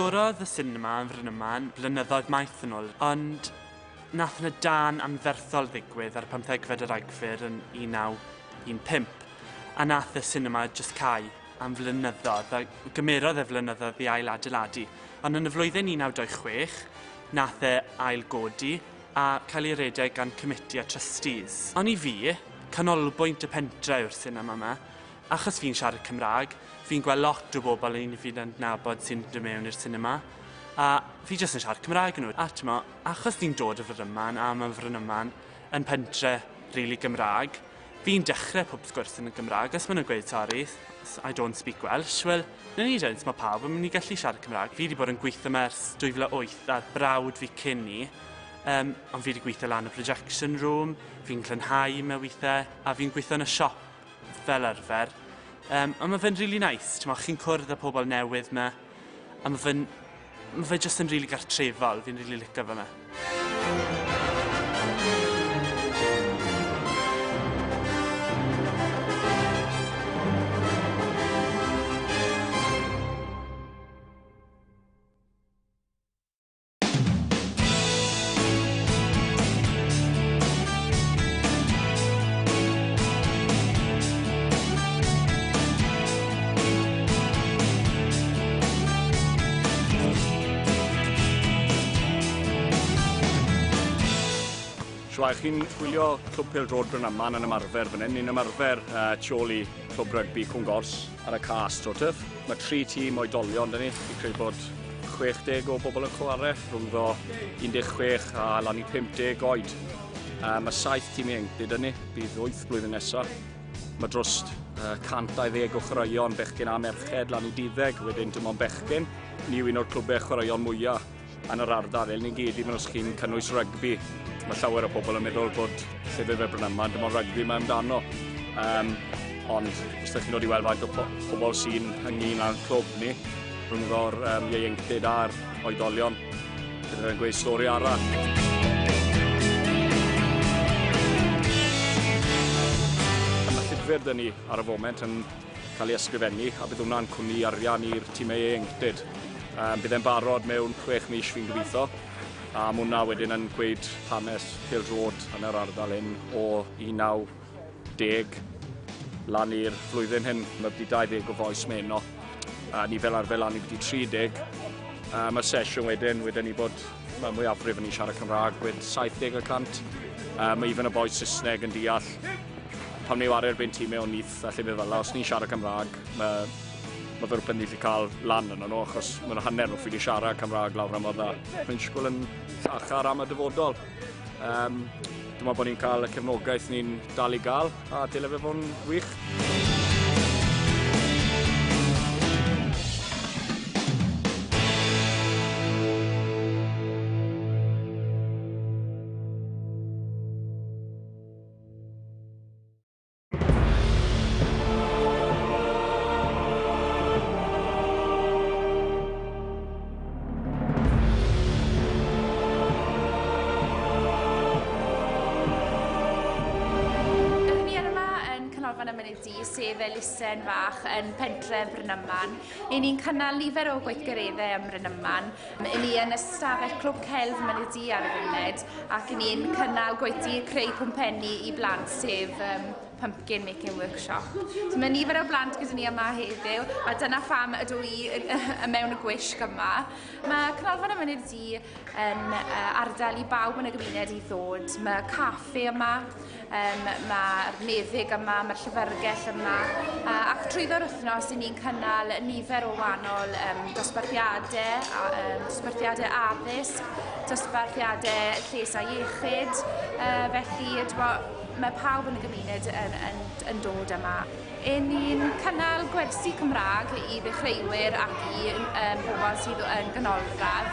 Agorodd y sinema yn Bryn Aman blynyddoedd maith yn ôl, ond nath yna dan anferthol ddigwydd ar 15fed o Ragfyr yn 1915, a nath y sinema just cau am flynyddoedd, a gymerodd y flynyddoedd i ail adeiladu. Ond yn y flwyddyn 1926, nath e ail godi a cael ei redeg gan Committee a Trustees. Ond i fi, canolbwynt y pentre yw'r sinema yma, achos fi'n siarad Cymraeg, fi'n gweld lot o bobl un fi'n adnabod sy'n dod mewn i'r sinema, a fi jyst yn siarad Cymraeg yn nhw. A t'mo, achos fi'n dod o Bryn Aman, a mae Bryn Aman yn pentre rili Gymraeg, fi'n dechrau pob sgwrs yn y Gymraeg. Os maen nhw'n gweud, sorry, I don't speak Welsh, wel, nyn ni dweud, mae pawb yn mynd i gallu siarad Cymraeg. Fi wedi bod yn gweithio ers 2008 a brawd fi cyn ni, ond fi wedi gweithio lan y projection room, fi'n clynhau mewn weithiau, a fi'n gweithio yn y siop fel arfer. Ond mae fe'n rili nice, chi'n cwrdd â pobl newydd yma, a mae fe jyst yn rili gartrefol, fi'n rili licio fe yma. Chi'n gwylio clwb pêl-drod Bryn Aman yn ymarfer fan hyn. Ni'n ymarfer tu ôl i clwb rygbi Cwm Gors ar y cast, Uchaf. Mae 3 tîm oedolion dyn ni. Fi'n credu bod 60 o bobl yn chwarae, rhwngddo 16 a lan i 50 oed. Mae 7 tîm ieuenctid dyn ni, bydd 8 blwyddyn nesaf. Mae dros 120 o chwaraeon bechgyn a merched lan i 12, wedyn dim ond bechgyn. Ni yw un o'r clwbau chwaraeon mwyaf yn yr ardal. Ni'n gyd i os chi'n cynnwys rygbi. Mae llawer o bobl yn meddwl bod llefydd fel Bryn Aman, dim ond rygbi mae amdano. Ond, os ydych chi'n dod i weld faint o bobl sy'n ynglyn â'n clwb ni, rhwngddo'r ieuenctid a'r oedolion, bydd e'n gweud stori arall. Mae llyfr dyn ni ar y foment yn cael ei ysgrifennu, a bydd hwnna'n cwmni arian i'r tîmau ieuenctid. Bydd e'n barod mewn 6 mis fi'n gobeithio. A mae hwnna wedyn yn gweud hanes pêl-drod yn yr ardal hyn o 1910 lan i'r flwyddyn hyn. Mae wedi 20 o fois meno. Ni fel arfer lan i wedi 30. Mae'r sesiwn wedyn ni bod mae mwyafrif yn ei siarad Cymraeg wedi 70%. Mae even y boes Saesneg yn deall. Pan ni'n wario erbyn tîmau o Iaith a llefydd fel, os ni'n siarad Cymraeg, mae fe'r pendydd i cael lan yn nhw, achos mae'n hanner nhw ffili siarad Cymraeg lawr am o dda. Mae'n sgwyl yn llachar am y dyfodol. Dwi'n meddwl bod ni'n cael y cefnogaeth ni'n dal i gael, a dyle fe fo'n wych. Sef elusen fach yn pentre Bryn Aman. Ni'n cynnal nifer o gweithgareddau ym Bryn Aman. Ni yn ystafell clwb celf Mentrau ar y funud, ac ni'n cynnal gweithdi creu cwmpenni i blant, sef pumpkin making workshop. So, mae nifer o blant gyda ni yma heddiw, a dyna pham ydw i mewn y gwisg yma. Mae Canolfan y Mentrau yn ardal i bawb yn y gymuned i ddod. Mae caffe yma, mae'r meddyg yma, mae'r llyfrgell yma, ac trwyddo'r wythnos ni'n cynnal nifer o wahanol dosbarthiadau addysg, dosbarthiadau lles a iechyd, felly mae pawb yn y gymuned yn dod yma. Ni'n cynnal gwersi Cymraeg i ddechreuwyr ac i bobl sydd yn ganolradd.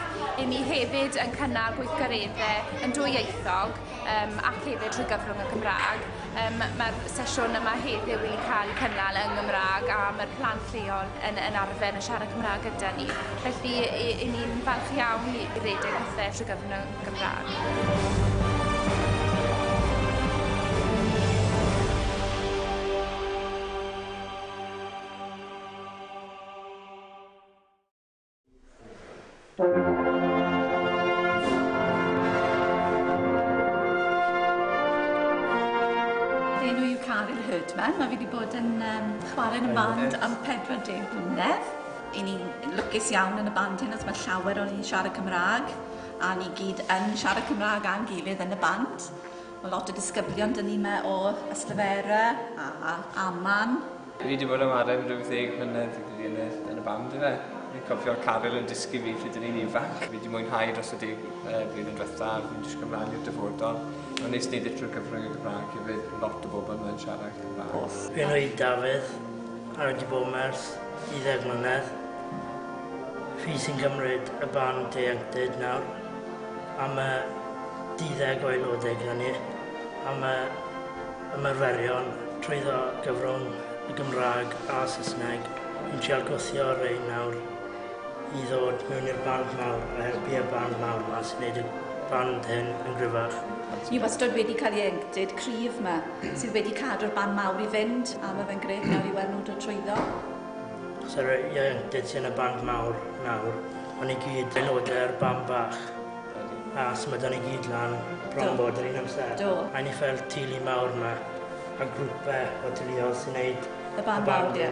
Ni hefyd yn cynnal gweithgareddau yn dwyieithog ac hefyd trwy gyfrwng y Gymraeg. Mae'r sesiwn yma heddiw wedi cael ei cynnal yn Gymraeg, a mae'r plant lleol yn arfer yn siarad Cymraeg gyda ni. Felly ni'n falch iawn i redeg pethau trwy gyfrwng y Gymraeg. Caryl Herdman. Mae fi wedi bod yn chwarae yn y band am 40 blynedd. I ni'n lwcus iawn yn y band hyn, os mae llawer o'n i'n siarad Cymraeg, a ni gyd yn siarad Cymraeg a'n gilydd yn y band. Mae lot o disgyblion dyn ni o Ystafera a Aman. Fi wedi bod yn chwarae am 10 mlynedd yn y band yna. Fi'n cofio Caryl yn dysgu fi pryd o'n i'n ifanc. Fi wedi mwynhau dros y 10 blwyddyn diwethaf, fi'n jyst gymlaen i'r dyfodol. Ond nes neud trwy'r gyfrwng y Gymraeg hefyd, lot o bobl yn siarad Cymraeg. Fi'n oed Dafydd, a wedi bod mers 10 mlynedd. Fi sy'n cymryd y band ieuenctid nawr, am y 10 o aelodau gyda ni, am y ymarferion trwyddo gyfrwng y Gymraeg a Saesneg. Fi'n trial gwthio rhain nawr i ddod mewn i'r band mawr a helpu y band mawr yma sy'n gwneud y band hyn yn gryfach. Ni wastad wedi cael ieuenctid cryf yma sydd wedi cadw'r band mawr i fynd, a mae fe'n grêt nawr i weld nhw'n dod trwyddo. Sa'r ieuenctid sy'n y band mawr nawr, ond i gyd aelodau'r band bach. A symudon ni gyd lan bron bod yr un amser. Do. A ni fel tili mawr yma, a grwpau o teuluoedd sy'n gwneud y band mawr, ie.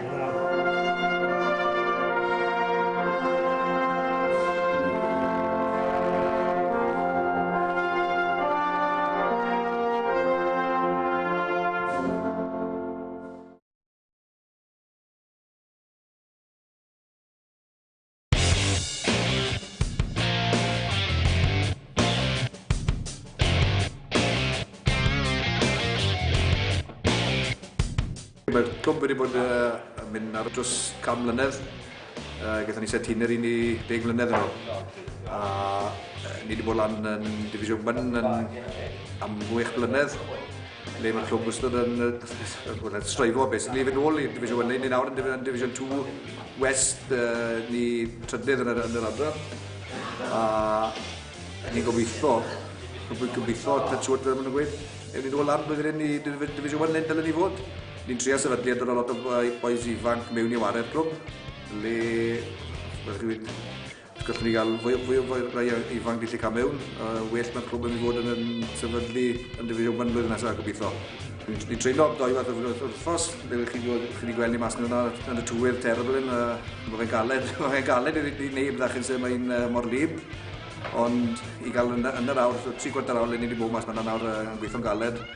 Mae'r clwb wedi bod yn mynd ar dros 100 mlynedd. Gaethon ni set hynny'r 10 mlynedd yn ôl. A ni wedi bod lan yn Division 1 am 8 blynedd. Le mae'r clwb wastad yn strifo, basically, i fynd nôl i Division 1. Ni nawr yn Division 2 West, ni trydydd yn yr adran. A ni'n gobeithio, touch wood fel maen nhw'n gweud. Ewn ni'n ôl lan blwyddyn hyn i Division 1 dylen ni fod. Ni'n trio sefydlu a dod o lot o bois ifanc mewn i ware'r clwb, le gallwn ni gael fwy o rai ifanc di lle cael mewn. Well mae'r clwb yn fod yn sefydlu yn Division 1 blwyddyn nesaf gobeithio. Ni'n treulio 2 fath o wythnos, le chi wedi gweld ni mas nhw'n yn y tywydd terrible yn. Mae fe'n galed i wneud ddechrau sy'n mae'n mor lib. Ond i gael yn yr awr, 3/4 awr le ni wedi bod mas mae'n awr yn gweithio'n galed.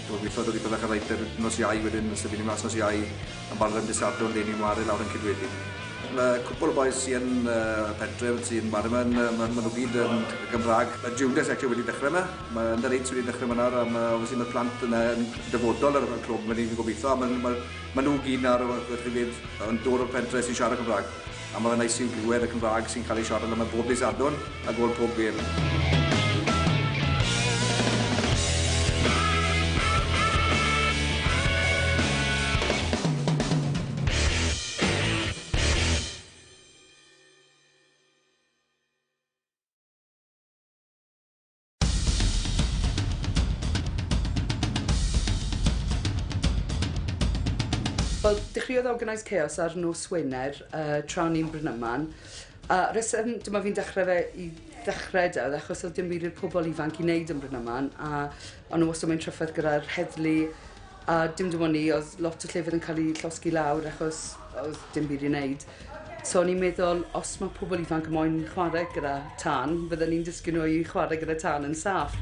Dwi'n gweithio dod i byddech ar reiter nos Iau wedyn, os ydyn ni mas nos Iau yn barod am disadwn le ni'n wario lawr yn cydwedyn. Mae cwpl o boes sy'n pentref sy'n barod maen nhw gyd yn Gymraeg. Mae Junior Section wedi dechrau yma, mae Under 8 wedi dechrau yma nawr, a mae'r plant yn dyfodol ar y clwb, mae'n ni'n gobeithio. Mae nhw gyd nawr yn dod o'r pentref sy'n siarad Cymraeg. A mae'n neis i'w glywed y Cymraeg sy'n cael ei siarad yma bob disadwn a gol pob gêm. Wel, dechreuodd Organised Chaos ar nos Wener tra ni'n Bryn Aman. Rheswm, dyma fi'n dechrau fe i ddechrau dawd, achos oedd dim byd i'r pobl ifanc i wneud yn Bryn Aman, a o'n nhw wastad mewn trafferth gyda'r heddlu, a dim dim ond ni, oedd lot o llefydd yn cael ei llosgi lawr achos oedd dim byd i wneud. So o'n i'n meddwl, os mae pobl ifanc yn moyn chwarae gyda tân, byddwn ni'n dysgu nhw i chwarae gyda tân yn saff.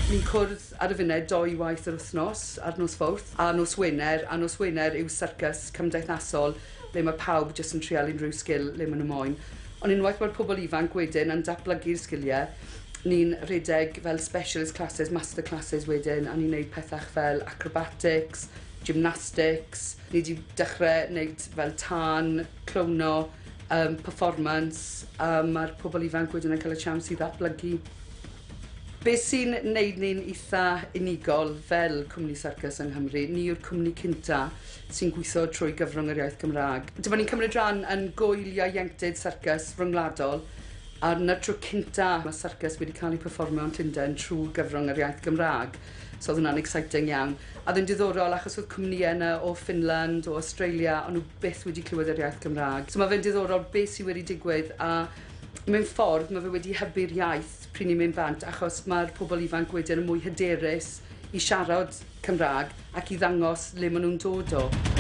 Ni'n cwrdd ar y funud 2 waith yr wythnos ar nos Fawrth a nos Wener, yw syrcus cymdeithasol le mae pawb jyst yn trial unrhyw sgil le maen nhw moyn. Ond unwaith mae'r pobl ifanc wedyn yn datblygu'r sgiliau, ni'n rhedeg fel specialist classes, master classes wedyn, a ni'n gwneud pethau fel acrobatics, gymnastics. Ni wedi dechrau wneud fel tân, clowno, performance, a mae'r pobl ifanc wedyn yn cael y siawns i ddatblygu. Be sy'n wneud ni'n eitha unigol fel cwmni syrcus yng Nghymru, ni yw'r cwmni cynta sy'n gweithio trwy gyfrwng yr iaith Gymraeg. Dyma ni'n cymryd rhan yn gwyliau ieuenctid syrcus ryngwladol, a na'r tro cynta mae syrcus wedi cael ei perfformio yn Llundain trwy gyfrwng yr iaith Gymraeg. So oedd hwnna'n exciting iawn. A ddim diddorol achos oedd cwmnïau yna o Finland, o Australia, ond nhw byth wedi clywed yr iaith Gymraeg. So mae fe'n diddorol beth sydd wedi digwydd, a Mewn ffordd, mae fe wedi hybu'r iaith pryd ni'n mynd bant, achos mae'r pobl ifanc wedyn yn mwy hyderus i siarad Cymraeg ac i ddangos le maen nhw'n dod o.